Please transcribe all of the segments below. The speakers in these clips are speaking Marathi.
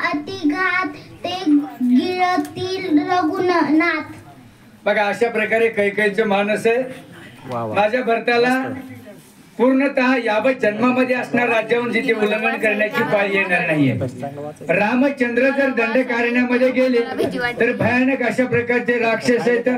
अतिघात ते गिळतील रघुनाथ। बघा अशा प्रकारे कैकेयीचं मानस आहे। माझ्या भरताला पूर्णतः यावत जन्मामध्ये असणार राज्यावरून जिथे उल्लंघन करण्याची पाळी येणार नाहीये। रामचंद्र जर दंडकारण्यामध्ये गेले तर भयानक अशा प्रकारचे राक्षस आहेत,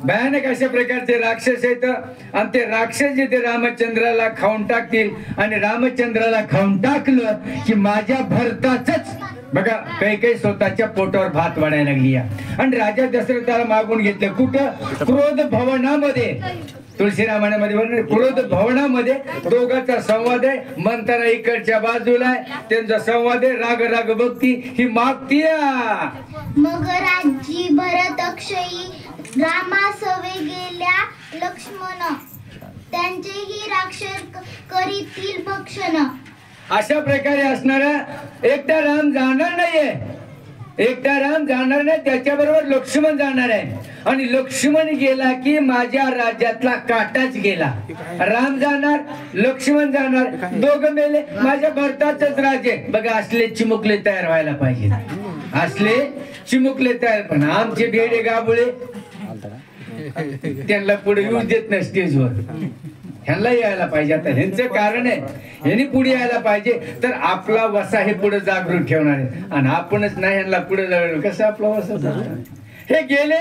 भयानक अशा प्रकारचे राक्षस आहेत आणि ते राक्षस जिथे रामचंद्राला खाऊन टाकतील आणि रामचंद्राला खाऊन टाकलं की माझ्या भरताच बघा कैकेयी स्वतःच्या पोटावर भात वाढायला लागली आणि राजा दशरथाला मागून घेतलं कुठं? क्रोध भवनामध्ये। तुळशीरामायणामध्ये क्रोध भवनामध्ये दोघांचा संवाद आहे। मंथरा इकडच्या बाजूला आहे, त्यांचा संवाद आहे। राग राग भक्ती ही मागती। मग राज्य भरत अक्षयी रामासवे गेल्या लक्ष्मण, त्यांचेही राक्षस करीतील भक्षण। अशा प्रकारे असणारा एकटा राम जाणार नाहीये, एकटा राम जाणार नाही, त्याच्याबरोबर लक्ष्मण जाणार आहे आणि लक्ष्मण गेला की माझ्या राज्यातला काटाच गेला। राम जाणार, लक्ष्मण जाणार, दोघं मेले, माझ्या भरताचंच राज्य। बघा असले चिमुकले तयार व्हायला पाहिजे, असले चिमुकले तयार। पण आमचे भेडे गाबुळे त्यांना पुढे येऊ देत नाही स्टेजवर, ह्यांना यायला पाहिजे। आता ह्यांचं कारण आहे, ह्यांनी पुढे यायला पाहिजे तर आपला वसा हे पुढे जागृत ठेवणार आहे आणि आपणच नाही ह्यांना पुढे जागृत। कसं आपला वसा? हे गेले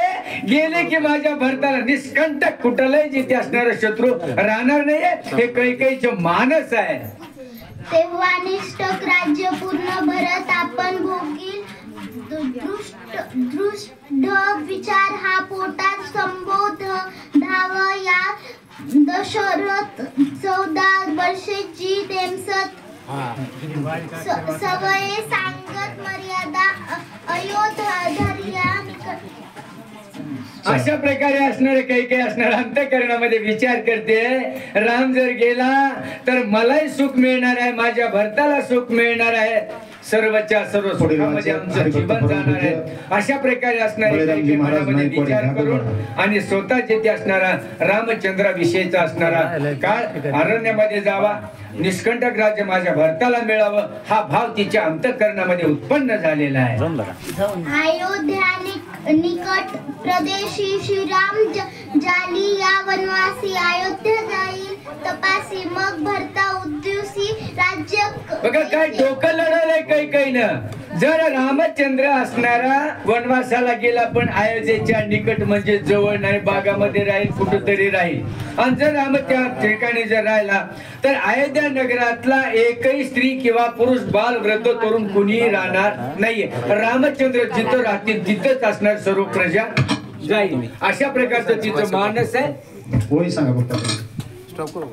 गेले की माझ्या भरताला निष्कंटक कुठलाही जिथे असणारा शत्रू राहणार नाहीये। हे कैकेयीचं मानस आहे। तेव्हा निष्ठक राज्य पूर्ण भरत आपण भोगील, दृष्ट विचार हा पोटात संबोध धाव या दशरथ 14 वर्षाची तेमसत सवये सांगत मर्यादा अयोध्या। अशा प्रकारे असणारे कैकेयी असणार अंतःकरणामध्ये विचार करते, राम जर गेला तर मलाही सुख मिळणार आहे, माझ्या भरताला सुख मिळणार आहे, सर्वच्या सर्व सुखामध्ये आमचं जीवन जाणार आहे। अशा प्रकारे असणारे कैकेयी मनामध्ये विचार करून आणि स्वतः जेथे असणारा रामचंद्राविषयीचा असणारा काळ अरण्यामध्ये जावा, निष्कंटक राज्य माझ्या भरताला मिळावं हा भाव तिच्या अंतःकरणामध्ये उत्पन्न झालेला आहे। अयोध्या निकट प्रदेशी श्रीराम जाली या वनवासी, अयोध्या जाईल तपासी मग भरता उद्युसी राज्य। बघा काय डोकं लढवलंय कैकेयीनं। जर रामचंद्र असणारा वनवासाला गेला पण अयोध्येच्या निकट म्हणजे जवळ नाही, बागामध्ये राहील, कुठेतरी राहील आणि जर राम त्या ठिकाणी जर राहिला तर अयोध्या नगरातला एकही स्त्री किंवा पुरुष बाल वृद्ध तरुण कुणीही राहणार नाहीये। रामचंद्र जिथं राहतील तिथंच असणार सर्व प्रजा जाईल। अशा प्रकारचं तिचं मानस आहे। होय सांगा फक्त स्टॉप करू।